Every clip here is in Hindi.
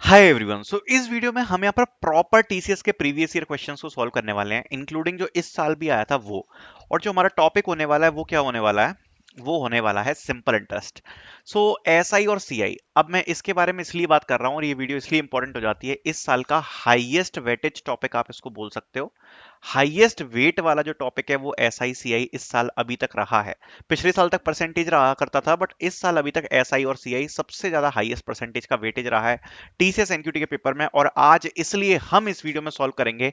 Hi everyone. सो इस वीडियो में हम यहाँ पर प्रॉपर टीसीएस के प्रीवियस ईयर क्वेश्चंस को सॉल्व करने वाले हैं, इंक्लूडिंग जो इस साल भी आया था वो। और जो हमारा टॉपिक होने वाला है वो क्या होने वाला है? वो होने वाला है सिंपल इंटरेस्ट। सो एसआई और सीआई, अब मैं इसके बारे में इसलिए बात कर रहा हूँ और ये वीडियो इसलिए इंपॉर्टेंट हो जाती है, इस साल का हाईएस्ट वेटेज टॉपिक आप इसको बोल सकते हो। हाईएस्ट वेट वाला जो टॉपिक है वो एसआई सीआई इस साल अभी तक रहा है। पिछले साल तक परसेंटेज रहा करता था, बट इस साल अभी तक एसआई और सीआई सबसे ज्यादा हाईएस्ट परसेंटेज का वेटेज रहा है टीसीएस एनक्यूटी के पेपर में। और आज इसलिए हम इस वीडियो में सॉल्व करेंगे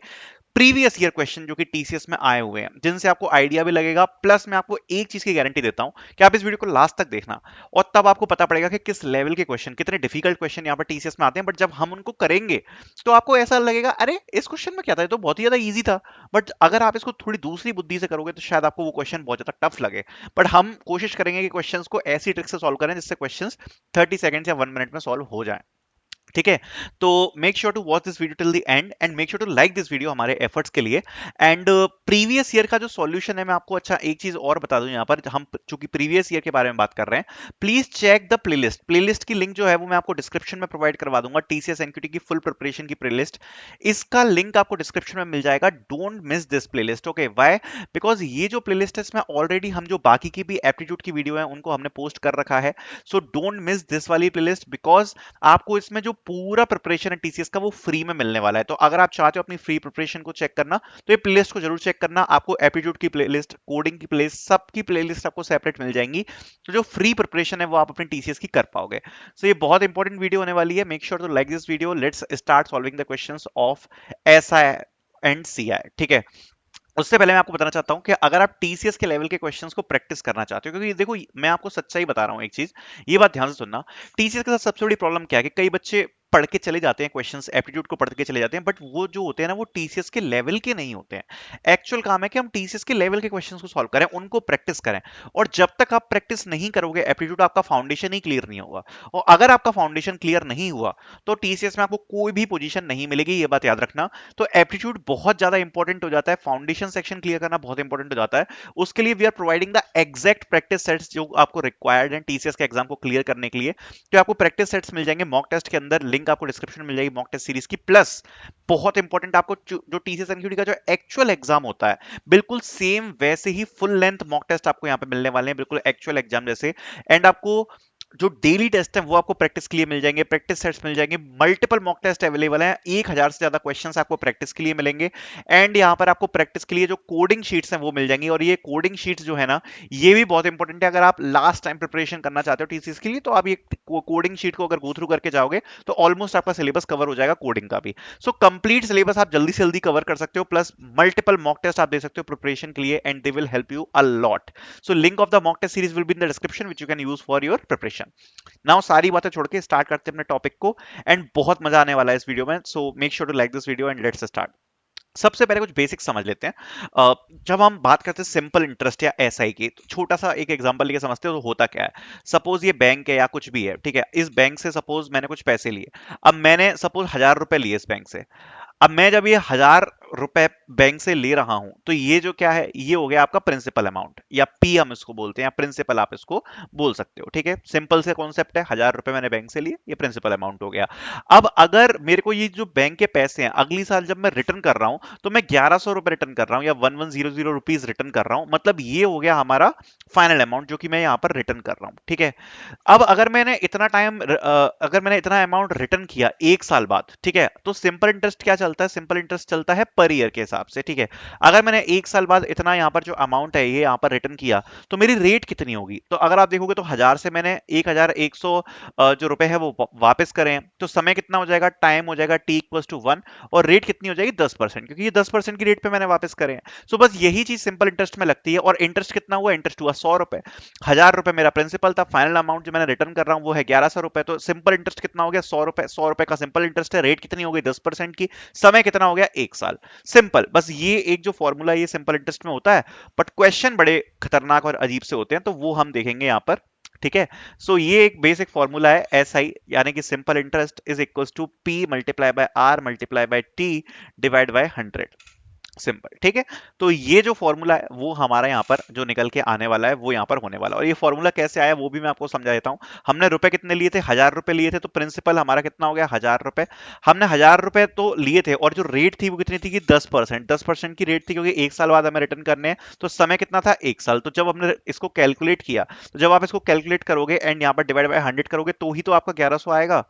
प्रीवियस ईयर क्वेश्चन जो कि टीसीएस में आए हुए हैं, जिनसे आपको आइडिया भी लगेगा। प्लस मैं आपको एक चीज की गारंटी देता हूं कि आप इस वीडियो को लास्ट तक देखना, और तब आपको पता पड़ेगा कि किस लेवल के क्वेश्चन, कितने डिफिकल्ट क्वेश्चन यहाँ पर टीसीएस में आते हैं। बट जब हम उनको करेंगे तो आपको ऐसा लगेगा, अरे इस क्वेश्चन में क्या था, ये तो बहुत ही ज्यादा ईजी था। बट अगर आप इसको थोड़ी दूसरी बुद्धि से करोगे तो शायद आपको वो क्वेश्चन बहुत ज्यादा टफ लगे। बट हम कोशिश करेंगे कि क्वेश्चन को ऐसी ट्रिक से सॉल्व करें जिससे क्वेश्चन 30 सेकंड या 1 मिनट में सॉल्व हो जाए। ठीक है? तो make sure to watch this video till the end and make sure to like this video हमारे एफर्ट्स के लिए। एंड प्रीवियस ईयर का जो सॉल्यूशन है, मैं आपको अच्छा एक चीज और बता दूं, यहाँ पर हम चूंकि प्रीवियस ईयर के बारे में बात कर रहे हैं, please check the playlist. Playlist की लिंक जो है वो मैं आपको डिस्क्रिप्शन में प्रोवाइड करवा दूंगा, टीसीएस एनक्यूटी की फुल प्रिपरेशन की प्लेलिस्ट। इसका लिंक आपको डिस्क्रिप्शन में मिल जाएगा। Don't miss this playlist. Okay, why? Because ये जो प्लेलिस्ट है इसमें ऑलरेडी हम जो बाकी की भी एप्टीट्यूड की वीडियो है उनको हमने पोस्ट कर रखा है। सो डोंट मिस दिस वाली प्लेलिस्ट, बिकॉज आपको इसमें जो पूरा प्रिपरेशन है टीसीएस का वो फ्री में मिलने वाला है। तो अगर आप चाहते हो अपनी फ्री प्रिपरेशन को चेक करना तो ये प्लेलिस्ट को जरूर चेक करना। आपको एप्टीट्यूड की प्लेलिस्ट, कोडिंग की प्लेलिस्ट, सबकी प्लेलिस्ट आपको सेपरेट मिल जाएंगी। तो जो फ्री प्रिपरेशन है वो आप अपनी टीसीएस की कर पाओगे। सो ये बहुत इंपॉर्टेंट वीडियो होने वाली है। Make sure to like this video. Let's start solving the questions of SI and CI. ठीक है? उससे पहले मैं आपको बताना चाहता हूं कि अगर आप टीसीएस के लेवल के क्वेश्चंस को प्रैक्टिस करना चाहते हो, क्योंकि देखो मैं आपको सच्चाई बता रहा हूं एक चीज, ये बात ध्यान से सुनना। टीसीएस के साथ सबसे बड़ी प्रॉब्लम क्या है कि कई बच्चे पढ़ के चले जाते हैं, क्वेश्चंस एप्टीट्यूड को पढ़ के चले जाते हैं, बट वो जो होते हैं ना वो टीसीएस के लेवल के नहीं होते हैं। एक्चुअल काम है कि हम टीसीएस के लेवल के क्वेश्चंस को सॉल्व करें, उनको प्रैक्टिस करें। और जब तक आप प्रैक्टिस नहीं करोगे एप्टीट्यूड, आपका फाउंडेशन ही क्लियर नहीं होगा। और अगर आपका फाउंडेशन क्लियर नहीं हुआ तो टीसीएस में आपको कोई भी पोजीशन नहीं मिलेगी, ये बात याद रखना। तो एप्टीट्यूड बहुत ज्यादा इंपॉर्टेंट हो जाता है, फाउंडेशन सेक्शन क्लियर करना बहुत इंपॉर्टेंट हो जाता है। उसके लिए we are providing the exact practice sets जो आपको रिक्वायर्ड है टीसीएस के एग्जाम को क्लियर करने के लिए। तो आपको प्रैक्टिस सेट्स मिल जाएंगे मॉक टेस्ट के अंदर, लिंक आपको डिस्क्रिप्शन में मिल जाएगी मॉक टेस्ट सीरीज की। प्लस बहुत इंपॉर्टेंट, आपको जो टीसीएस एनक्यूटी का जो एक्चुअल एग्जाम होता है बिल्कुल सेम वैसे ही फुल लेंथ मॉक टेस्ट आपको यहाँ पे मिलने वाले हैं, बिल्कुल एक्चुअल एग्जाम जैसे। एंड आपको जो डेली टेस्ट है वो आपको प्रैक्टिस के लिए मिल जाएंगे, प्रैक्टिस सेट्स मिल जाएंगे, मल्टीपल मॉक टेस्ट अवेलेबल हैं, 1000 से ज्यादा क्वेश्चंस आपको प्रैक्टिस के लिए मिलेंगे। एंड यहाँ पर आपको प्रैक्टिस के लिए जो कोडिंग शीट्स हैं वो मिल जाएंगी। और ये कोडिंग शीट्स जो है ना, ये भी बहुत इंपॉर्टेंट है। अगर आप लास्ट टाइम प्रिपरेशन करना चाहते हो टीसीएस के लिए तो आप ये कोडिंग शीट को अगर गो थ्रू करके जाओगे तो ऑलमोस्ट आपका सिलेबस कवर हो जाएगा कोडिंग का भी। सो कंप्लीट सिलेबस आप जल्दी से जल्दी कवर कर सकते हो, प्लस मल्टीपल मॉक टेस्ट आप दे सकते हो प्रिपरेशन के लिए, and they will help you a lot. So link of the mock test series will be in the description which you can use for your preparation. Now सारी बातें छोड़ के स्टार्ट करते हैं अपने टॉपिक को, एंड बहुत मजा आने वाला है इस वीडियो में। So make sure to like this video and let's start. सबसे पहले कुछ बेसिक समझ लेते हैं। जब हम बात करते हैं सिंपल इंटरेस्ट या एसआई की, तो छोटा सा एक एग्जांपल लेके समझते हो तो होता क्या है। सपोज ये बैंक है या कुछ भी है, ठीक है? इस बैंक से सपोज मैंने कुछ पैसे लिए। अब मैंने सपोज 1000 रुपए लिए इस बैंक से। अब मैं जब ये 1000 रुपए बैंक से ले रहा हूं तो ये जो क्या है, ये हो गया आपका प्रिंसिपल अमाउंट, या पी हम इसको बोलते हैं, या प्रिंसिपल आप इसको बोल सकते हो। ठीक है? सिंपल से कॉन्सेप्ट है, 1000 रुपए मैंने बैंक से लिए, ये प्रिंसिपल अमाउंट हो गया। अब अगर मेरे को ये जो बैंक के पैसे हैं अगली साल जब मैं रिटर्न कर रहा हूं तो मैं 1100 रुपए रिटर्न कर रहा हूं, या 1100 रुपीज रिटर्न कर रहा हूं, मतलब ये हो गया हमारा फाइनल अमाउंट जो कि मैं यहां पर रिटर्न कर रहा हूं। ठीक है? अब अगर मैंने इतना अमाउंट रिटर्न किया 1 साल बाद, ठीक है, तो सिंपल इंटरेस्ट क्या चलता है? सिंपल इंटरेस्ट चलता है पर ईयर के हिसाब से। ठीक है? अगर मैंने 1 साल बाद इतना यहाँ पर जो अमाउंट है ये यहाँ पर रिटर्न किया तो मेरी रेट कितनी होगी? तो अगर आप देखोगे तो 1000 से मैंने 1100 जो रुपए है वो वापस करें तो समय कितना हो जाएगा? टाइम हो जाएगा t=1, और रेट कितनी हो जाएगी? 10%, क्योंकि ये 10% की रेट पे मैंने वापस करे हैं। सो बस यही चीज सिंपल इंटरेस्ट में लगती है। और इंटरेस्ट कितना हुआ? इंटरेस्ट हुआ 100 रुपए। 1000 रुपए मेरा प्रिंसिपल था, फाइनल अमाउंट जो मैंने रिटर्न कर रहा हूं वो है 1100 रुपए। तो सिंपल इंटरेस्ट कितना हो गया? 100 रुपए। 100 रुपए का सिंपल इंटरेस्ट है, रेट कितनी हो गई? 10% की। समय कितना हो गया? 1 साल। सिंपल, बस ये एक जो फॉर्मूला ये सिंपल इंटरेस्ट में होता है। बट क्वेश्चन बड़े खतरनाक और अजीब से होते हैं, तो वो हम देखेंगे यहाँ पर। ठीक है? सो ये एक बेसिक फॉर्मूला है एस आई, यानी कि simple interest is equal to P multiply by R multiply by T divide by 100। Simple, ठीक है। तो ये जो फॉर्मूला है वो हमारा यहाँ पर जो निकल के आने वाला है वो यहाँ पर होने वाला है। और ये फॉर्मूला कैसे आया वो भी मैं आपको समझा देता हूँ। हमने रुपए कितने लिए थे, 1000 रुपए लिए थे, तो प्रिंसिपल हमारा कितना हो गया, 1000 रुपए। हमने 1000 रुपए तो लिए थे, और जो रेट थी वो कितनी थी कि 10%, 10% की रेट थी, क्योंकि एक साल बाद हमें रिटर्न करने हैं। तो समय कितना था, एक साल। तो जब हमने इसको कैलकुलेट किया, तो जब आप इसको कैलकुलेट करोगे एंड यहाँ पर डिवाइड बाय 100 करोगे, तो ही तो आपका 1100 आएगा।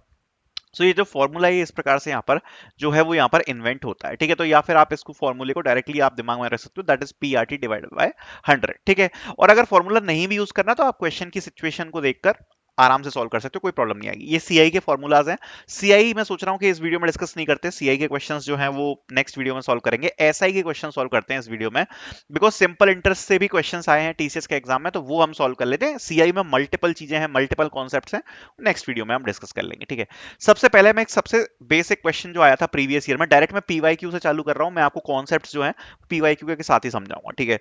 सो ये जो फॉर्मूला है इस प्रकार से यहाँ पर जो है वो यहाँ पर इन्वेंट होता है, ठीक है। तो या फिर आप इसको फॉर्मूले को डायरेक्टली आप दिमाग में रख सकते हो, that is P R T divided by 100, ठीक है। और अगर फॉर्मूला नहीं भी यूज करना तो आप क्वेश्चन की सिचुएशन को देखकर आराम से सॉल्व कर सकते हो, कोई प्रॉब्लम नहीं आएगी। ये सीआई के फॉर्मूलाज हैं। सीआई मैं सोच रहा हूँ कि इस वीडियो में डिस्कस नहीं करते, सीआई के क्वेश्चंस जो हैं वो नेक्स्ट वीडियो में सॉल्व करेंगे। एसआई के क्वेश्चन सॉल्व करते हैं इस वीडियो में, बिकॉज सिंपल इंटरेस्ट से भी क्वेश्चंस आए हैं टीसीएस के एग्जाम में, तो वो हम सॉल्व कर लेते हैं। सीआई में मल्टीपल चीजें हैं, मल्टीपल कॉन्सेप्ट्स हैं, नेक्स्ट वीडियो में हम डिस्कस कर लेंगे, ठीक है। सबसे पहले मैं एक सबसे बेसिक क्वेश्चन जो आया था प्रीवियस ईयर में, डायरेक्ट मैं पीवाईक्यू से चालू कर रहा हूं। मैं आपको कॉन्सेप्ट्स जो है पीवाईक्यू के साथ ही समझाऊंगा, ठीक है।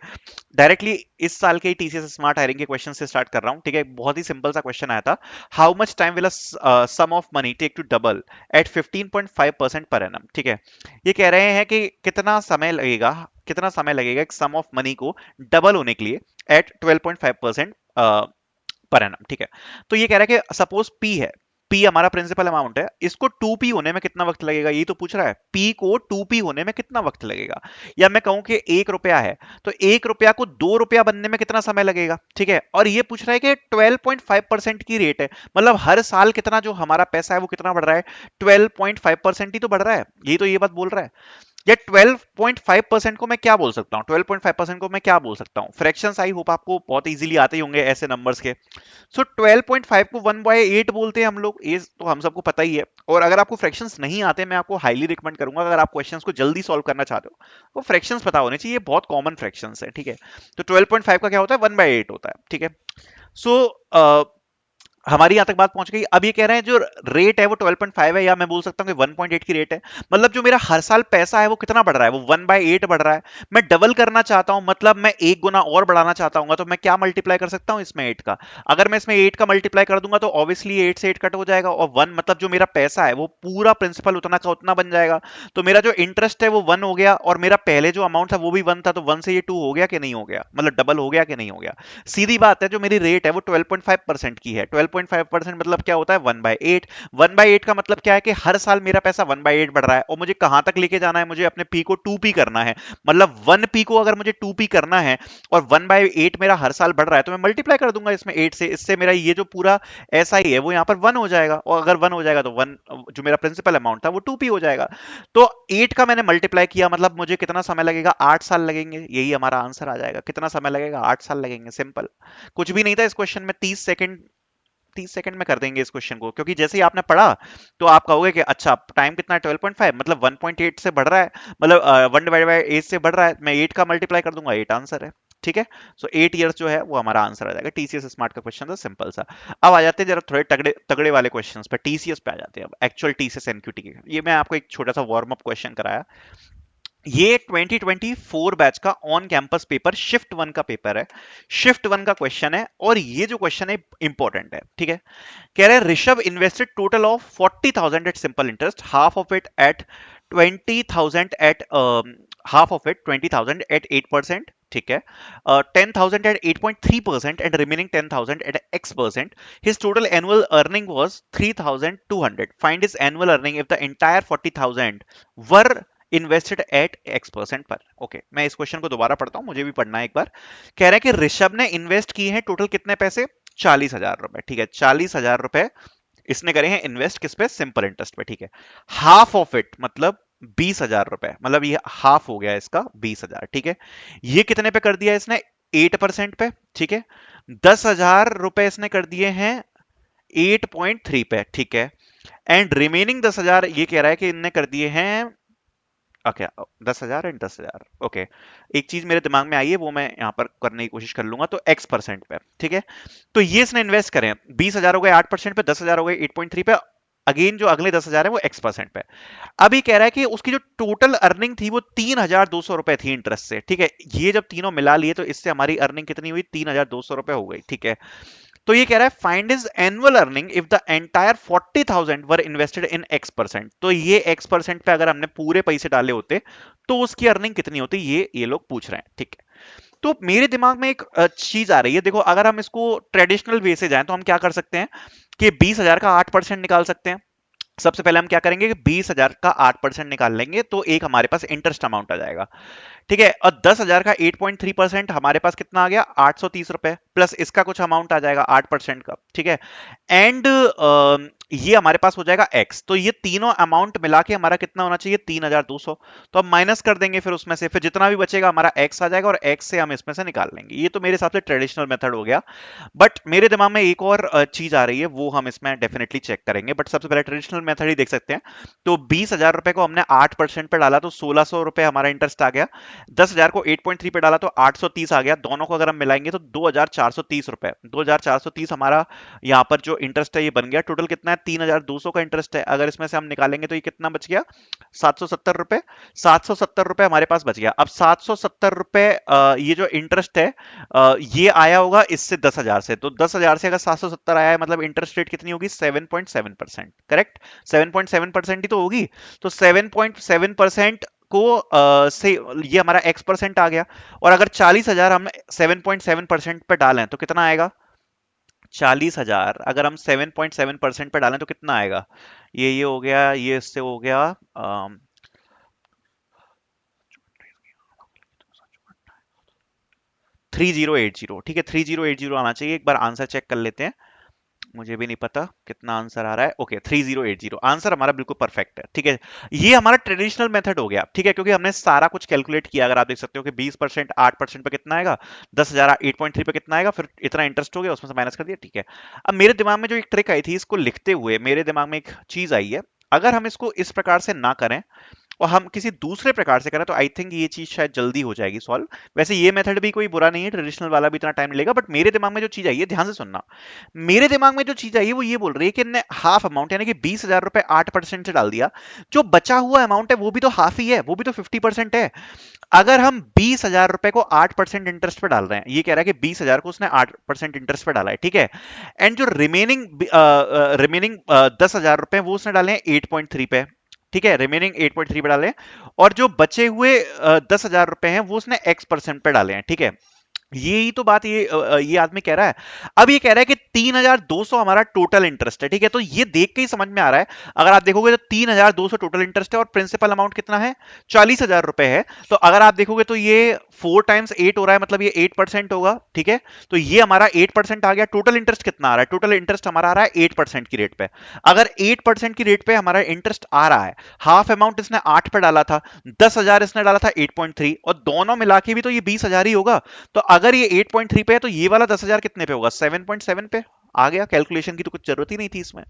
डायरेक्टली इस साल के टीसीएस स्मार्ट हायरिंग के क्वेश्चन से स्टार्ट कर रहा हूं, ठीक है। बहुत ही सिंपल सा क्वेश्चन आया था, how much time will a sum of money take to double at 15.5% per annum, ठीक है। ये कह रहे हैं कि कितना समय लगेगा एक सम ऑफ मनी को डबल होने के लिए एट 12.5% पर एनम, ठीक है। तो ये कह रहा है कि सपोज पी है, पी हमारा प्रिंसिपल अमाउंट है, इसको 2p होने में कितना वक्त लगेगा, ये तो पूछ रहा है। p को 2p होने में कितना वक्त लगेगा, या मैं कहूं कि 1 रुपया है, तो 1 रुपया को 2 रुपया बनने में कितना समय लगेगा, ठीक है। और ये पूछ रहा है कि 12.5% की रेट है, मतलब हर साल कितना जो हमारा पैसा है वो कितना बढ़ रहा है, 12.5% ही तो बढ़ रहा है, यही तो ये बात बोल रहा है। ये 12.5% को मैं क्या बोल सकता हूँ, 12.5% को मैं क्या बोल सकता हूँ, फ्रैक्शंस आई होप आपको बहुत इजीली आते ही होंगे ऐसे नंबर्स के। सो 12.5 को 1/8 बोलते हैं हम लोग, ये तो हम सबको पता ही है। और अगर आपको फ्रैक्शंस नहीं आते, मैं आपको हाईली रिकमेंड करूंगा, अगर आप क्वेश्चंस को जल्दी सॉल्व करना चाहते हो तो फ्रैक्शंस पता होने चाहिए, बहुत कॉमन फ्रैक्शंस है, ठीक है। तो 12.5 का क्या होता है, 1/8 होता है, ठीक है। सो हमारी यहां तक बात पहुंच गई। अब ये कह रहे हैं जो रेट है वो 12.5 है, या मैं बोल सकता हूं कि 1.8 की रेट है, मतलब जो मेरा हर साल पैसा है वो कितना बढ़ रहा है, वो 1/8 बढ़ रहा है। मैं डबल करना चाहता हूं, मतलब मैं एक गुना और बढ़ाना चाहता हूं, तो मैं क्या मल्टीप्लाई कर सकता हूं इसमें 8 का। अगर मैं इसमें 8 का मल्टीप्लाई कर दूंगा तो ऑब्वियसली 8 से 8 कट हो जाएगा, और 1 मतलब जो मेरा पैसा है वो पूरा प्रिंसिपल उतना का उतना बन जाएगा। तो मेरा जो इंटरेस्ट है वो 1 हो गया, और मेरा पहले जो अमाउंट था वो भी 1 था, तो 1 से ये 2 हो गया कि नहीं हो गया, मतलब डबल हो गया कि नहीं हो गया। सीधी बात है, जो मेरी रेट है वो 12.5% की है। 12.5% मतलब क्या होता है, 1/8। 1/8 का मतलब क्या है कि हर साल मेरा पैसा 1/8 बढ़ रहा है, और मुझे कहां तक लेके जाना है, मुझे अपने पी को 2p करना है। मतलब 1p को अगर मुझे 2p करना है और 1/8 मेरा हर साल बढ़ रहा है, तो मैं मल्टीप्लाई कर दूंगा इसमें 8 से, इससे मेरा ये जो पूरा ऐसा ही है वो यहाँ पर 1 हो जाएगा, और अगर 1 हो जाएगा तो 1 जो मेरा प्रिंसिपल अमाउंट था वो 2p हो जाएगा। तो 8 का मैंने मल्टीप्लाई किया, मतलब मुझे कितना समय लगेगा, 8 साल लगेंगे, यही हमारा आंसर आ जाएगा। कितना समय लगेगा, 8 साल लगेंगे, सिंपल। कुछ भी नहीं था इस क्वेश्चन में, 30 सेकंड, 30 सेकंड में कर देंगे इस क्वेश्चन को, क्योंकि जैसे ही आपने पढ़ा तो आप कहोगे कि अच्छा टाइम कितना है, 12.5 मतलब 1.8 से बढ़ रहा है, मतलब 1/8 से बढ़ रहा है, मैं 8 का मल्टीप्लाई कर दूंगा, 8 आंसर है, ठीक है। सो 8 ईयर्स जो है वो हमारा आंसर आ जाएगा। टीसीएस स्मार्ट का क्वेश्चन था, सिंपल सा। अब आ जाते हैं जरा थोड़े तगड़े तगड़े वाले क्वेश्चंस पे, टीसीएस पे आ जाते हैं अब, एक्चुअल टीसीएस एनक्यूटी के। ये मैं आपको एक छोटा सा वार्म अप क्वेश्चन कराया। ये 2024 बैच का ऑन कैंपस पेपर शिफ्ट 1 का पेपर है, शिफ्ट 1 का क्वेश्चन है, और ये जो क्वेश्चन है इंपॉर्टेंट है, ठीक है। कह रहे हैं Rishabh invested total of 40,000 at simple interest, half of it at 20,000 at half of it 20,000 at 8%, ठीक है। 10,000 at 8.3% and remaining 10,000 at x%. His total annual earning was 3,200. Find his annual earning if the entire 40,000 were invested at x% पर। ओके, मैं इस क्वेश्चन को दोबारा पढ़ता हूं, मुझे भी पढ़ना है एक बार। कह रहा है कि ऋषभ ने इन्वेस्ट किए हैं टोटल कितने पैसे, 40,000 रुपए, ठीक है। 40,000 रुपए इसने करे हैं इन्वेस्ट किस पे, सिंपल इंटरेस्ट पे, ठीक है। हाफ ऑफ इट मतलब 20,000 रुपए, मतलब ये हाफ हो गया इसका 20,000, ठीक है। ये कितने पे कर दिया इसने, 8% पे, ठीक है। 10,000 रुपए इसने कर दिए हैं 8.3 पे, ठीक है। एंड रिमेनिंग 10,000 ये कह रहा है कि इनने कर दिए हैं, ओके, 10,000 एंड 10,000, ओके। एक चीज मेरे दिमाग में आई है, वो मैं यहाँ पर करने की कोशिश कर लूंगा, तो x% पे, ठीक है। तो ये इसने इन्वेस्ट करें, 20,000 हो गए 8% पे, 10,000 हो गए 8.3 पे, अगेन जो अगले 10,000 है वो x% पे। अब ये कह रहा है कि उसकी जो टोटल अर्निंग थी वो 3,200 रुपए थी इंटरेस्ट से, ठीक है। ये जब तीनों मिला लिए तो इससे हमारी अर्निंग कितनी हुई, 3,200 रुपए हो गई, ठीक है। तो ये कह रहा है find is annual earning if the entire 40,000 were invested in X%। तो ये X% पे अगर हमने पूरे पैसे डाले होते तो उसकी अर्निंग कितनी होती, ये लोग पूछ रहे हैं। ठीक है, तो मेरे दिमाग में एक चीज आ रही है। देखो, अगर हम इसको ट्रेडिशनल वे से जाएं तो हम क्या कर सकते हैं कि 20,000 का 8% निकाल सकते हैं। सबसे पहले हम क्या करेंगे कि 20,000 का 8% निकाल लेंगे तो एक हमारे पास इंटरेस्ट अमाउंट आ जाएगा। ठीक है, और 10,000 का 8.3% हमारे पास कितना आ गया, 830 रुपए, प्लस इसका कुछ अमाउंट आ जाएगा 8% का। ठीक है, एंड ये हमारे पास हो जाएगा एक्स। तो ये तीनों अमाउंट मिला के हमारा कितना होना चाहिए, 3,200। तो हम माइनस कर देंगे फिर उसमें से, फिर जितना भी बचेगा हमारा एक्स आ जाएगा और एक्स से हम इसमें से निकाल लेंगे। ये तो मेरे हिसाब से ट्रेडिशनल मेथड हो गया। बट मेरे दिमाग में एक और चीज आ रही है, वो हम इसमें डेफिनेटली चेक करेंगे। बट सबसे पहले ट्रेडिशनल मेथड ही देख सकते हैं। तो 20,000 रुपए को हमने 8% पे डाला तो 1,600 रुपए हमारा इंटरेस्ट आ गया। 10,000 को 8.3 पे डाला तो 830 आ गया। दोनों को अगर हम मिलाएंगे तो 2,430 रुपए, 2,430 हमारा यहाँ पर जो इंटरेस्ट है ये बन गया। टोटल कितना है, 3,200 का इंटरेस्ट है। अगर इसमें से हम निकालेंगे तो ये कितना बच गया, 770 रुपए। 770 रुपए हमारे पास बच गया। अब 770 रुपए ये जो इंटरेस्ट है ये आया होगा इससे 10,000 से। तो 10,000 से अगर 770 आया है मतलब इंटरेस्ट रेट कितनी होगी, 7.7%। करेक्ट, 7.7% ही तो होगी। तो 7.7% को से ये हमारा X% आ गया। और अगर 40,000 हम 7.7% पे डालें तो कितना आएगा, 40,000 अगर हम 7.7% पे डालें तो कितना आएगा, ये हो गया, ये इससे हो गया 3080। ठीक है, 3080 आना चाहिए। एक बार आंसर चेक कर लेते हैं, मुझे भी नहीं पता कितना आंसर आ रहा है। ओके, 3080 आंसर हमारा बिल्कुल परफेक्ट है। ठीक है, ये हमारा ट्रेडिशनल मेथड हो गया। ठीक है, क्योंकि हमने सारा कुछ कैलकुलेट किया। अगर आप देख सकते हो कि 20% 8% पे कितना आएगा, 10,000 8.3 पे कितना आएगा, फिर इतना इंटरेस्ट हो गया उसमें से माइनस कर दिया। ठीक है, अब मेरे दिमाग में जो एक ट्रिक आई थी, इसको लिखते हुए मेरे दिमाग में एक चीज आई है। अगर हम इसको इस प्रकार से ना करें और हम किसी दूसरे प्रकार से करें तो आई थिंक ये चीज शायद जल्दी हो जाएगी सॉल्व। वैसे ये मेथड भी कोई बुरा नहीं है, ट्रेडिशनल वाला भी इतना टाइम नहीं लेगा। बट मेरे दिमाग में जो चीज आई है, ध्यान से सुनना, मेरे दिमाग में जो चीज आई है वो ये बोल रही है कि इनने हाफ अमाउंट यानी कि 20,000 रुपए 8% से डाल दिया। जो बचा हुआ अमाउंट है वो भी तो हाफ ही है, वो भी तो 50% है। अगर हम 20,000 रुपए को 8% इंटरेस्ट पे डाल रहे हैं, ये कह रहा है कि 20,000 को उसने 8% इंटरेस्ट पे डाला है। ठीक है, एंड जो रिमेनिंग 10,000 रुपए वो उसने डाले हैं 8.3 पे। ठीक है, रिमेनिंग 8.3 पे डाले हैं। और जो बचे हुए 10,000 रुपए हैं वो उसने X% पे डाले हैं। ठीक है, यही तो बात ये आदमी कह रहा है। अब ये कह रहा है कि 3,200 हमारा टोटल इंटरेस्ट है। ठीक है, तो ये देख के ही समझ में आ रहा है। अगर आप देखोगे तो 3,200 टोटल इंटरेस्ट है और प्रिंसिपल अमाउंट कितना है, 40,000 रुपए है। तो अगर आप देखोगे तो ये 4 टाइम्स 8 हो रहा है, मतलब ये 8% होगा। ठीक है, तो ये हमारा 8% आ गया। टोटल इंटरेस्ट कितना आ रहा है, टोटल इंटरेस्ट हमारा आ रहा है 8% की रेट पे। अगर 8% की रेट पे हमारा इंटरेस्ट आ रहा है, हाफ अमाउंट इसने 8 पे डाला था, 10,000 इसने डाला था 8.3, और दोनों मिला के भी तो ये 20,000 ही होगा। तो अगर ये 8.3 पे है तो ये वाला 10,000 कितने पे होगा, 7.7 पे आ गया। कैलकुलेशन की तो कुछ जरूरत ही नहीं थी इसमें।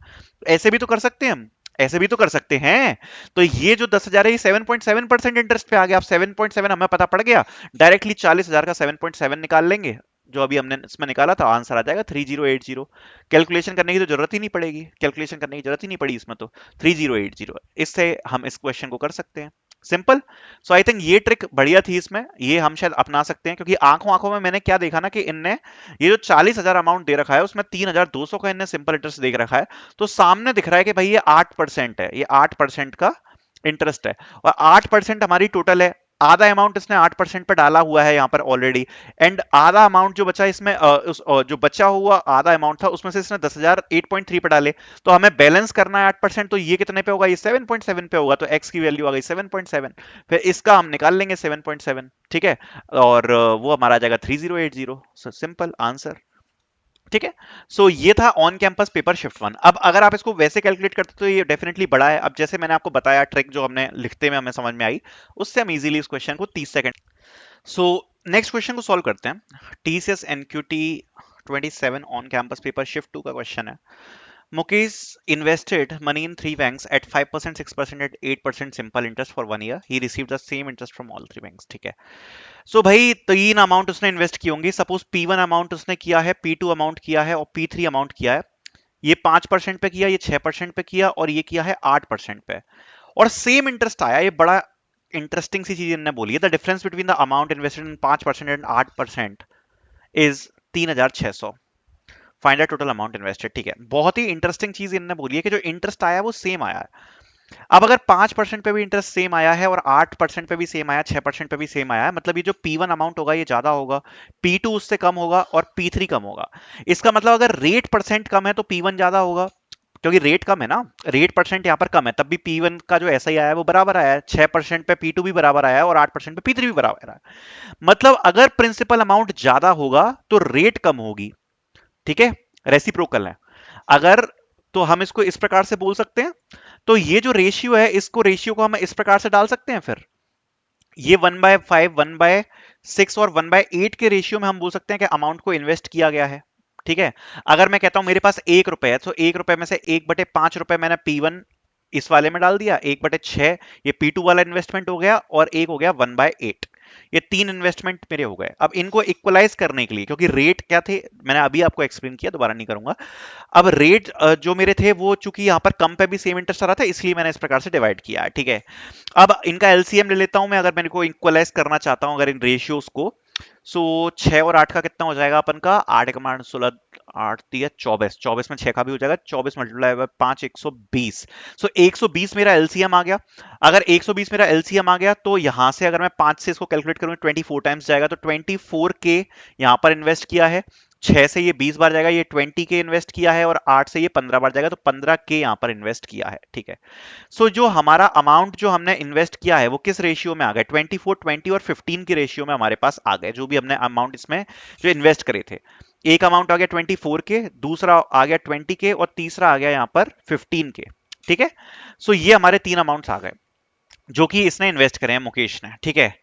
ऐसे भी तो कर सकते हैं हम, ऐसे भी तो कर सकते हैं। तो ये जो 10,000 है ये 7.7% इंटरेस्ट पे आ गया। अब 7.7 हमें पता पड़ गया, डायरेक्टली 40,000 का 7.7 निकाल लेंगे। जो अभी हमने इसमें निकाला था आंसर आ जाएगा 3080। कैलकुलेशन करने की तो जरूरत ही नहीं पड़ेगी, कैलकुलेशन करने की जरूरत ही नहीं पड़ी इसमें तो 3080। इससे हम इस क्वेश्चन को कर सकते हैं, सिंपल। सो आई थिंक ये ट्रिक बढ़िया थी इसमें, ये हम शायद अपना सकते हैं। क्योंकि आंखों आंखों में मैंने क्या देखा ना कि इनने ये जो 40,000 अमाउंट दे रखा है उसमें 3,200 का इनने सिंपल इंटरेस्ट दे रखा है। तो सामने दिख रहा है कि भाई ये 8% है, ये 8% का इंटरेस्ट है। और 8% हमारी टोटल है। आधा अमाउंट इसने 8% पे डाला हुआ है यहाँ पर ऑलरेडी। एंड आधा अमाउंट जो बचा इसमें जो बचा हुआ आधा अमाउंट था उसमें से इसने 10,000 8.3 पे डाले। तो हमें बैलेंस करना है 8%। तो ये कितने पे होगा, ये 7.7 पे होगा। तो x की वैल्यू आ गई 7.7। फिर इसका हम निकाल लेंगे 7.7। ठीक है, और वो हमारा आ जाएगा 3080। Simple answer. ठीक है, सो ये था ऑन कैंपस पेपर शिफ्ट 1। अब अगर आप इसको वैसे कैलकुलेट करते तो ये डेफिनेटली बड़ा है। अब जैसे मैंने आपको बताया ट्रिक जो हमने लिखते में हमें समझ में आई, उससे हम इजीली इस क्वेश्चन को 30 सेकंड। सो नेक्स्ट क्वेश्चन को सॉल्व करते हैं। TCS NQT 27 on campus paper shift 2 का क्वेश्चन है। Mukesh invested money in three banks at 5%, 6% and 8% simple interest for 1 year. He received the same interest from all three banks. ठीक है, सो भाई तीन अमाउंट उसने इन्वेस्ट की होंगी। सपोज P1 अमाउंट उसने किया है, P2 अमाउंट किया है और P3 अमाउंट किया है। ये 5% पे किया, ये 6% पे किया और ये किया है 8% पे। और सेम इंटरेस्ट आया। ये बड़ा इंटरेस्टिंग सी चीज इन्होंने बोली है, the difference between the amount invested in 5% and 8% is 3,600। Find the total amount invested. ठीक है, बहुत ही इंटरेस्टिंग चीज इन्होंने बोली है कि जो इंटरेस्ट आया वो सेम आया है। अब अगर 5% पे भी इंटरेस्ट सेम आया है और 8% पे भी सेम आया, 6% पे भी सेम आया है, मतलब ये जो P1 अमाउंट होगा ये ज्यादा होगा, P2 उससे कम होगा और P3 कम होगा। इसका मतलब अगर रेट परसेंट कम है तो P1 ज्यादा होगा, क्योंकि रेट कम है ना, रेट परसेंट यहाँ पर कम है, तब भी P1 का जो ऐसा ही आया है वो बराबर आया है, 6% पे P2 भी बराबर आया है और 8% पे P3 भी बराबर आया है। मतलब अगर प्रिंसिपल अमाउंट ज्यादा होगा तो रेट कम होगी। ठीक है, रेसिप्रोकल है। अगर, तो हम इसको इस प्रकार से बोल सकते हैं, तो ये जो रेशियो है इसको, रेशियो को हम इस प्रकार से डाल सकते हैं फिर, ये 1/5, 1/6 और 1/8 के रेशियो में हम बोल सकते हैं कि अमाउंट को इन्वेस्ट किया गया है। ठीक है, अगर मैं कहता हूं मेरे पास 1 रुपए है, तो 1 रुपए में से 1/5 रुपए मैंने P1 इस वाले में डाल दिया, 1/6 ये P2 वाला इन्वेस्टमेंट हो गया, और एक हो गया 1/8। ये 3 इन्वेस्टमेंट मेरे हो गए। अब इनको इक्वलाइज करने के लिए, क्योंकि रेट क्या थे मैंने अभी आपको एक्सप्लेन किया, दोबारा नहीं करूंगा। अब रेट जो मेरे थे वो चूंकि यहाँ पर कम पे भी सेम इंटरेस्ट आ रहा था, इसलिए मैंने इस प्रकार से डिवाइड किया है। ठीक है, अब इनका एलसीएम ले लेता हूं मैं, अगर मेरे को इक्वलाइज करना चाहता हूं अगर इन रेशियोज को। सो 6 और 8 का कितना हो जाएगा अपन का, 8 का मान 16, 8 दिया 24, 24 में 6 का भी हो जाएगा, 24 मल्टीप्लाई बाय 5, 120। सो 120 मेरा एलसीएम आ गया। अगर 120 मेरा एलसीएम आ गया तो यहां से अगर मैं 5 से इसको कैलकुलेट करूं 24 टाइम्स जाएगा, तो 24 के यहां पर इन्वेस्ट किया है। 6 से ये 20 बार जाएगा, ये 20 के इन्वेस्ट किया है, और 8 से ये 15 बार जाएगा, तो 15 के यहां पर इन्वेस्ट किया है। ठीक है, सो जो हमारा अमाउंट जो हमने इन्वेस्ट किया है वो किस रेशियो में आ गए, 24, 20 और 15 के रेशियो में हमारे पास आ गए, जो भी हमने अमाउंट इसमें जो इन्वेस्ट करे थे। एक अमाउंट आ गया 24 के, दूसरा आ गया 20 के, और तीसरा आ गया यहाँ पर 15 के। ठीक है, सो ये हमारे 3 अमाउंट्स आ गए जो कि इसने इन्वेस्ट करे हैं, मुकेश ने। ठीक है,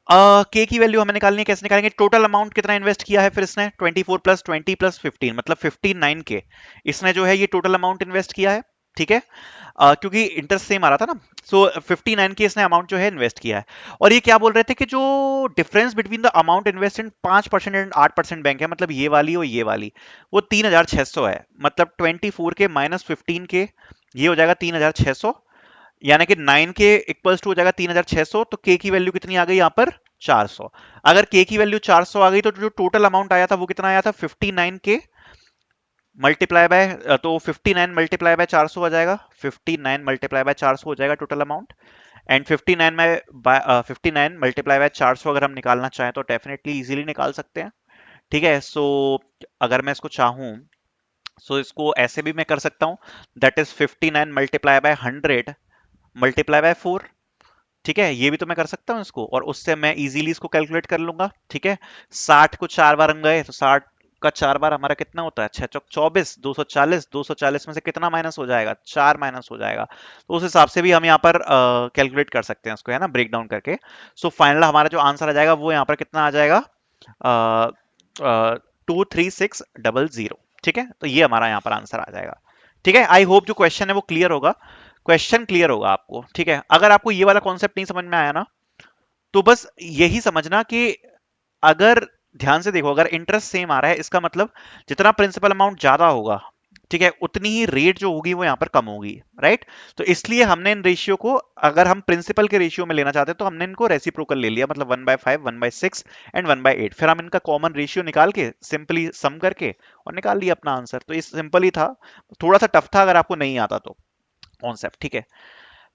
के की वैल्यू हमें निकालनी है, कैसे निकालेंगे, टोटल अमाउंट कितना इन्वेस्ट किया है फिर इसने, 24 प्लस 20 प्लस 15 मतलब 59 के इसने जो है ये टोटल अमाउंट इन्वेस्ट किया है। ठीक है, क्योंकि इंटरेस्ट सेम आ रहा था ना, सो 59 की इसने अमाउंट जो है इन्वेस्ट किया है। और ये क्या बोल रहे थे कि जो difference between the amount invest in 5% and 8% bank है, मतलब ये वाली और ये वाली, वो 3600 है। मतलब 24 के माइनस 15 के ये हो जाएगा 3600, यानी कि 9 के इक्वल्स टू हो जाएगा 3600। तो के की वैल्यू कितनी आ गई यहाँ पर, 400। अगर के की वैल्यू 400 आ गई तो जो टोटल अमाउंट आया था वो कितना आया था, 59 के मल्टीप्लाई बाय, तो 59 मल्टीप्लाई बाय 400 आ जाएगा, 59 मल्टीप्लाई बाय 400 हो जाएगा टोटल अमाउंट। एंड 59 में 59 मल्टीप्लाई बाय 400 अगर हम निकालना चाहें तो डेफिनेटली इजीली निकाल सकते हैं। ठीक है, सो अगर मैं इसको चाहूं, सो इसको ऐसे भी मैं कर सकता हूं, that is 59 multiply by 100 multiply by 4। ठीक है, ये भी तो मैं कर सकता हूँ इसको, और उससे मैं इजीली इसको कैलकुलेट कर लूंगा। ठीक है, 60 को 4 बार हम गए तो 60 का 4 बार हमारा कितना होता है, 6 चौक 24, 240, 240 में से कितना माइनस हो जाएगा, 4 माइनस हो जाएगा। तो उस हिसाब से भी हम यहाँ पर कैलकुलेट कर सकते हैं इसको, है ना, ब्रेक डाउन करके। सो फाइनल हमारा जो आंसर आ जाएगा वो यहाँ पर कितना आ जाएगा, 23600। ठीक है, तो ये हमारा यहाँ पर आंसर आ जाएगा। ठीक है, आई होप जो क्वेश्चन है वो क्लियर होगा, क्वेश्चन क्लियर होगा आपको। ठीक है, अगर आपको ये वाला कॉन्सेप्ट नहीं समझ में आया ना, तो बस यही समझना कि अगर, ध्यान से देखो, अगर इंटरेस्ट सेम आ रहा है इसका मतलब जितना प्रिंसिपल अमाउंट ज्यादा होगा, ठीक है, उतनी ही रेट जो होगी वो यहाँ पर कम होगी। राइट, तो इसलिए हमने इन रेशियो को, अगर हम प्रिंसिपल के रेशियो में लेना चाहते हैं तो हमने इनको रेसिप्रोकल ले लिया, मतलब 1/5, 1/6 एंड 1/8। फिर हम इनका कॉमन रेशियो निकाल के सिंपली सम करके और निकाल लिया अपना आंसर। तो इस सिंपल ही था, थोड़ा सा टफ था अगर आपको नहीं आता तो कॉन्सेप्ट। ठीक है,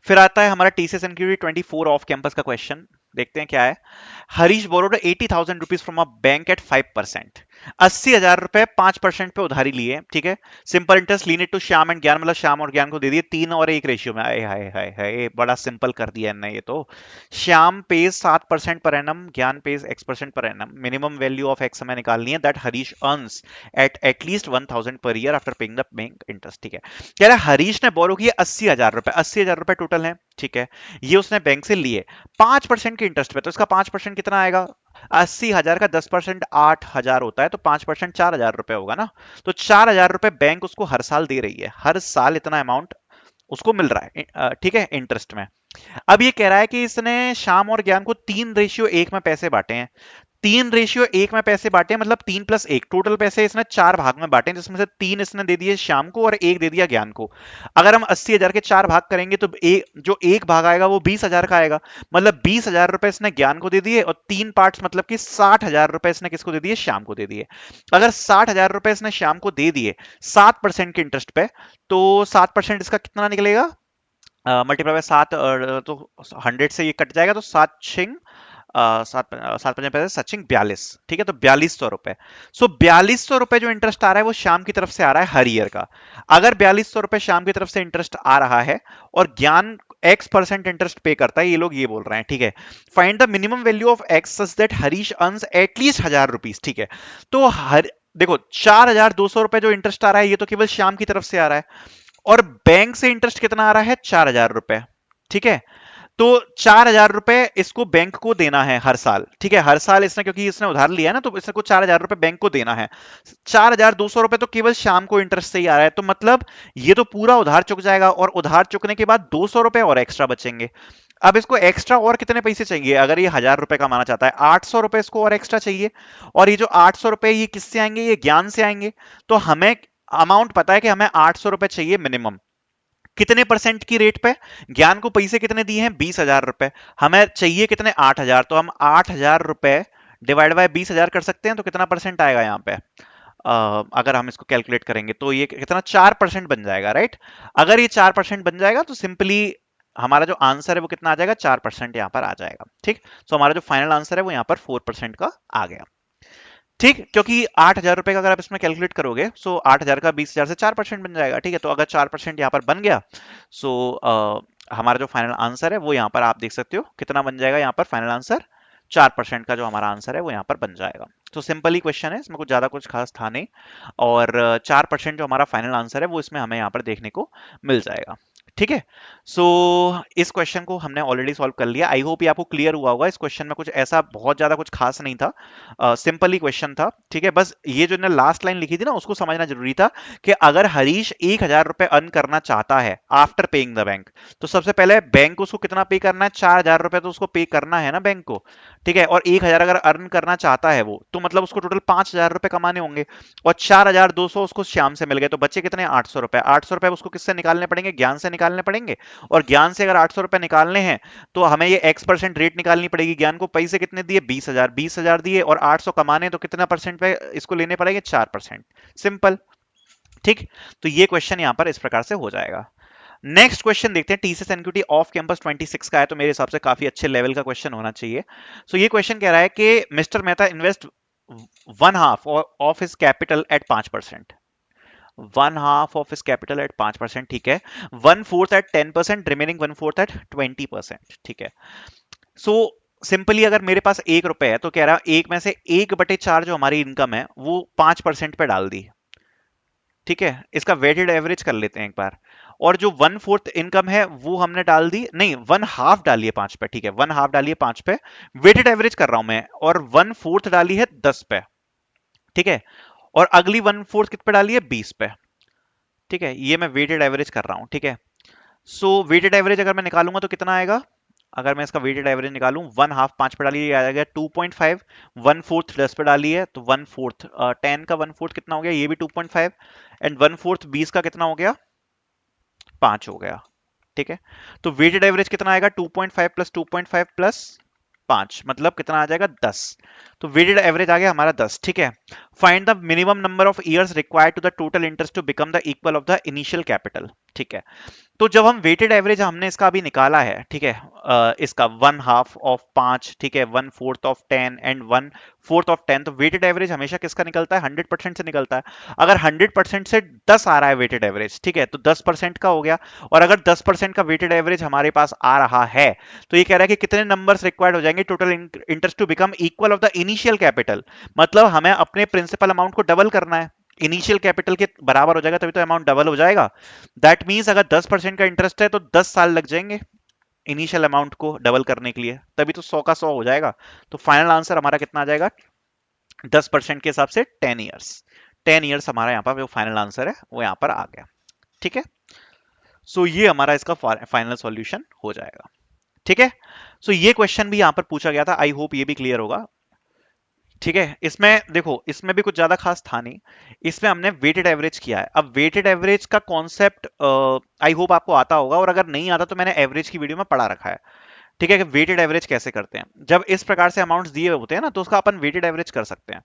फिर आता है हमारा टीसीएस एनक्यूटी 24 ऑफ कैंपस का क्वेश्चन। देखते हैं क्या है। Harish borrowed 80,000 rupees from a bank at 5%। 80,000 रुपए 5% पे उधारी लिए। ठीक है, simple interest lent it to Shyam and Gyan, मतलब श्याम और ज्ञान को दे दिए 3 और 1 रेशियो में। आए हाय हाय हाय, बड़ा सिंपल कर दिया इन्होंने ये तो। श्याम पेज 7% पर एनम, ज्ञान page X% per annum. Minimum value of x हमें निकालनी है, that Harish earns at least 1,000 per year after paying the bank interest. ठीक है, कह रहा है हरीश ने बोरो किए 80,000 रुपए, 80,000 रुपए टोटल है। ठीक है, ये उसने बैंक से लिए 5% के इंटरेस्ट पे, तो इसका 5% कितना आएगा, 80,000 का 10% 8,000 होता है, तो 5% 4,000 रुपए होगा ना। तो 4,000 रुपए बैंक उसको हर साल दे रही है, हर साल इतना अमाउंट उसको मिल रहा है। ठीक है, इंटरेस्ट में। अब ये कह रहा है कि इसने शाम और ज्ञान को 3:1 में पैसे बांटे हैं। 3:1 में पैसे बांटे, मतलब 3+1, टोटल पैसे इसने 4 भाग में बांटे, जिसमें से 3 इसने दे दिए श्याम को और 1 दे दिया ज्ञान को। अगर हम 80,000 के 4 भाग करेंगे तो जो एक भाग आएगा वो 20,000 का आएगा, मतलब 20,000 रुपए इसने ज्ञान को दे दिए, और 3 पार्ट्स मतलब कि 60,000 रुपए इसने किसको दे दिए, श्याम को दे दिए। अगर 60,000 रुपए इसने श्याम को दे दिए 7% के इंटरेस्ट पे, तो 7% इसका कितना निकलेगा, मल्टीप्लाई बाय 7, तो 100 से ये कट जाएगा, तो 7 सात पचास पैसे सचिन 42, ठीक है, तो 4200 रुपए। सो 4200 रुपए जो इंटरेस्ट आ रहा है वो शाम की तरफ से आ रहा है हर ईयर का। अगर 4200 रुपए शाम की तरफ से इंटरेस्ट आ रहा है और ज्ञान X% इंटरेस्ट पे करता है, ये लोग ये बोल रहे हैं, ठीक है, find the minimum value of x such that Harish earns at least 1000 rupees, ठीक है। तो हर देखो 4200 रुपए जो इंटरेस्ट आ रहा है ये तो केवल शाम की तरफ से आ रहा है, और बैंक से इंटरेस्ट कितना आ रहा है, 4000 रुपए, ठीक है। तो 4000 रुपए इसको बैंक को देना है हर साल, ठीक है, हर साल इसने, क्योंकि इसने उधार लिया है ना, तो इसको 4000 रुपए बैंक को देना है। 4200 रुपए तो केवल शाम को इंटरेस्ट से ही आ रहा है, तो मतलब ये तो पूरा उधार चुक जाएगा, और उधार चुकने के बाद 200 रुपए और एक्स्ट्रा बचेंगे। अब इसको एक्स्ट्रा और कितने पैसे चाहिए, अगर ये 1000 रुपए कमाना चाहता है, 800 रुपए इसको और एक्स्ट्रा चाहिए, और ये जो 800 रुपए ये किससे आएंगे, ये ज्ञान से आएंगे। तो हमें अमाउंट पता है कि हमें 800 रुपए चाहिए मिनिमम, कितने परसेंट की रेट पे, ज्ञान को पैसे कितने दिए हैं, 20,000 रुपए, हमें चाहिए कितने, 8,000, तो हम 8,000 रुपए डिवाइड बाय 20,000 कर सकते हैं, तो कितना परसेंट आएगा यहाँ पे, अगर हम इसको कैलकुलेट करेंगे तो ये कितना 4% बन जाएगा, राइट। अगर ये 4% बन जाएगा तो सिंपली हमारा जो आंसर है वो कितना आ जाएगा, 4% यहाँ पर आ जाएगा, ठीक। तो हमारा जो फाइनल आंसर है वो यहाँ पर 4% का आ गया, ठीक, क्योंकि 8,000 रुपए का अगर आप इसमें कैलकुलेट करोगे, सो 8,000 का 20,000 से 4% बन जाएगा, ठीक है। तो अगर 4% यहाँ पर बन गया, सो हमारा जो फाइनल आंसर है वो यहाँ पर आप देख सकते हो कितना बन जाएगा, यहाँ पर फाइनल आंसर 4% का जो हमारा आंसर है वो यहाँ पर बन जाएगा। तो सिंपल ही क्वेश्चन है, इसमें कुछ ज्यादा कुछ खास था नहीं, और 4% जो हमारा फाइनल आंसर है वो इसमें हमें यहाँ पर देखने को मिल जाएगा, ठीक है। सो इस क्वेश्चन को हमने ऑलरेडी सॉल्व कर लिया, आई होप ये आपको क्लियर हुआ होगा। इस क्वेश्चन में कुछ ऐसा बहुत ज्यादा कुछ खास नहीं था, सिंपल ही क्वेश्चन था, ठीक है। बस ये जो लास्ट लाइन लिखी थी ना उसको समझना जरूरी था, कि अगर हरीश 1,000 रुपए अर्न करना चाहता है आफ्टर पेइंग द बैंक, तो सबसे पहले बैंक उसको कितना पे करना है, 4,000 रुपए तो उसको पे करना है ना बैंक को, ठीक है। और 1,000 अगर अर्न करना चाहता है वो, तो मतलब उसको टोटल 5,000 रुपए कमाने होंगे, और 4,200 उसको श्याम से मिल गए, तो बच्चे कितने, 800 रुपए। 800 रुपए उसको किससे निकालने पड़ेंगे, ज्ञान से निकालने पड़ेंगे, और ज्ञान से अगर 800 रुपए निकालने हैं तो हमें ये X% रेट निकालनी पड़ेगी। ज्ञान को पैसे कितने दिए, 20,000, 20,000 दिए, और 800 कमाने तो कितना परसेंट पे इसको लेने पड़ेंगे, 4%, सिंपल, ठीक। तो ये क्वेश्चन यहां पर इस प्रकार से हो जाएगा। नेक्स्ट क्वेश्चन देखते हैं, टीसीएस एनक्यूटी ऑफ कैंपस 26 का है, तो मेरे हिसाब से काफी अच्छे लेवल का क्वेश्चन होना चाहिए। सो ये क्वेश्चन कह रहा है कि mister Mehta invest 1/2 of his capital eight 5%, 1/2 of his capital eight 5%, ठीक है, 1/4 एट 10%, रिमेनिंग 1/4 एट 20%, ठीक है। सो सिंपली अगर मेरे पास 1 रुपए है, तो कह रहा है 1 में से 1/4 जो हमारी इनकम है वो 5% पे डाल दी, ठीक है। इसका वेटेड एवरेज कर लेते हैं एक बार, और जो 1/4 इनकम है वो हमने डाल दी, नहीं 1/2 डालिए 5 पे, ठीक है, 1/2 डालिए 5 पे, वेटेड एवरेज कर रहा हूं मैं, और 1/4 डाली है 10 पे, ठीक है, और अगली 1/4 कित पे डाली है, 20 पे, ठीक है। ये मैं वेटेड एवरेज कर रहा हूं, ठीक है। सो वेटेड एवरेज अगर मैं निकालूंगा तो कितना आएगा, अगर मैं इसका वेटेड एवरेज निकालूं, 1/2 5 पे डालिए आ जाएगा 2.5, 1/4 10 पे डाली है तो 1/4, 10 का 1/4 कितना हो गया, ये भी 2.5, एंड 1/4 20 का कितना हो गया, 5 हो गया, ठीक है। तो वेटेड एवरेज कितना आएगा, 2.5 प्लस 2.5 प्लस 5, मतलब कितना आ जाएगा, 10। तो वेटेड एवरेज आ गया हमारा 10, ठीक है। Find the minimum number of years required to the total interest to become the equal of the initial capital, ठीक है। तो जब हम वेटेड एवरेज हमने इसका अभी निकाला है, ठीक है, इसका 1/2 ऑफ 5, ठीक है, 1/4 ऑफ 10 एंड 1/4 ऑफ 10, तो वेटेड एवरेज हमेशा किसका निकलता है, 100% से निकलता है। अगर 100% से 10 आ रहा है वेटेड एवरेज, ठीक है, तो 10% का हो गया, और अगर 10% का वेटेड एवरेज हमारे पास आ रहा है, तो ये कह रहा है कि कितने नंबर्स रिक्वायर्ड हो जाएंगे total interest to become equal of the initial capital, मतलब हमें अपने प्रिंसिपल अमाउंट को डबल करना है, इनिशियल कैपिटल के बराबर हो जाएगा तभी तो अमाउंट डबल हो जाएगा। दैट मींस अगर 10% का इंटरेस्ट है तो 10 साल लग जाएंगे इनिशियल अमाउंट को डबल करने के लिए, तभी तो 100 का 100 हो जाएगा। तो फाइनल आंसर हमारा कितना आ जाएगा, 10% के हिसाब से 10 ईयर्स, 10 ईयर्स हमारा यहाँ पर जो फाइनल आंसर है वो यहाँ पर आ गया, ठीक है। सो ये हमारा इसका फाइनल सॉल्यूशन हो जाएगा, ठीक है। सो ये क्वेश्चन भी यहाँ पर पूछा गया था, आई होप ये भी क्लियर होगा। ठीक है, इसमें देखो, इसमें भी कुछ ज्यादा खास था नहीं। इसमें हमने वेटेड एवरेज किया है। अब वेटेड एवरेज का कॉन्सेप्ट आई होप आपको आता होगा, और अगर नहीं आता तो मैंने एवरेज की वीडियो में पढ़ा रखा है। ठीक है, कि वेटेड एवरेज कैसे करते हैं। जब इस प्रकार से अमाउंट्स दिए होते हैं ना, तो उसका अपन वेटेड एवरेज कर सकते हैं।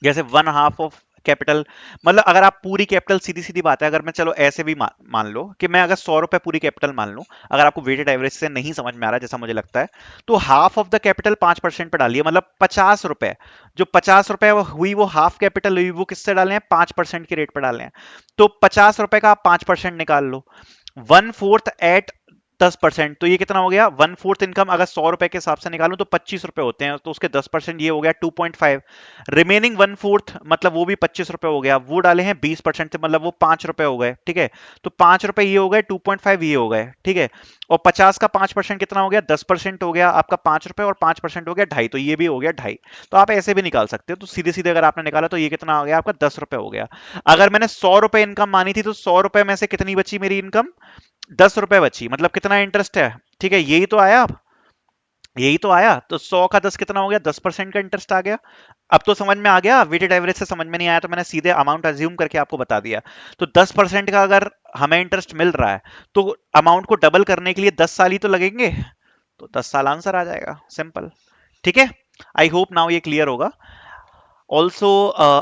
जैसे वन हाफ ऑफ कैपिटल, मतलब अगर आप पूरी कैपिटल, सीधी सीधी बात है, अगर मैं चलो ऐसे भी मान लो कि मैं अगर 100 रुपए पूरी कैपिटल मान लूं, अगर आपको वेटेड एवरेज से नहीं समझ में आ रहा जैसा मुझे लगता है, तो हाफ ऑफ द कैपिटल 5% पे डालिए, मतलब 50 रुपए। जो 50 रुपए हुई वो हाफ कैपिटल हुई, वो किससे डाले हैं, 5% के रेट पे डाले हैं। तो 50 रुपए का आप 5% निकाल लो, वन फोर्थ एट 10%, तो ये कितना हो गया, वन फोर्थ इनकम अगर 100 रुपए के हिसाब से निकालूं तो 25 रुपए होते हैं, तो उसके 10% ये हो गया 2.5। रिमेनिंग वन फोर्थ मतलब वो भी 25 रुपए हो गया, वो डाले हैं 20% से, मतलब वो 5 रुपए हो गए। ठीक है, तो 5 रुपए ये हो गए, 2.5 ये हो गए। ठीक है, और 50 का 5% कितना हो गया, 10% हो गया आपका 5 रुपए, और 5% हो गया 2.5, तो ये भी हो गया 2.5। तो आप ऐसे भी निकाल सकते हो, तो सीधे सीधे अगर आपने निकाला तो ये कितना हो गया आपका, 10 रुपए हो गया। अगर मैंने 100 रुपए इनकम मानी थी, तो 100 रुपए में से कितनी बची मेरी इनकम, 10 रुपए बची, मतलब कितना इंटरेस्ट है। ठीक है, यही तो आया अब, यही तो आया। तो 100 का 10 कितना हो गया, 10% का इंटरेस्ट आ गया। अब तो समझ में आ गया, वेटेड एवरेज से समझ में नहीं आया तो मैंने सीधे अमाउंट अज्यूम करके आपको बता दिया। तो 10% का अगर हमें इंटरेस्ट मिल रहा है, तो अमाउंट को डबल करने के लिए 10 साल ही तो लगेंगे, तो 10 साल आंसर आ जाएगा, सिंपल। ठीक है, आई होप नाउ ये क्लियर होगा। ऑल्सो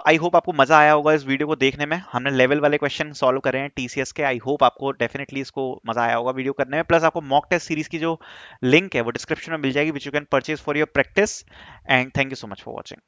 आई होप आपको मजा आया होगा इस वीडियो को देखने में। हमने लेवल वाले क्वेश्चन सॉल्व करे हैं टीसीएस के। आई होप आपको डेफिनेटली इसको मजा आया होगा वीडियो करने में। प्लस आपको मॉक टेस्ट सीरीज की जो लिंक है वो डिस्क्रिप्शन में मिल जाएगी, which you can purchase for your practice. And thank you so much for watching.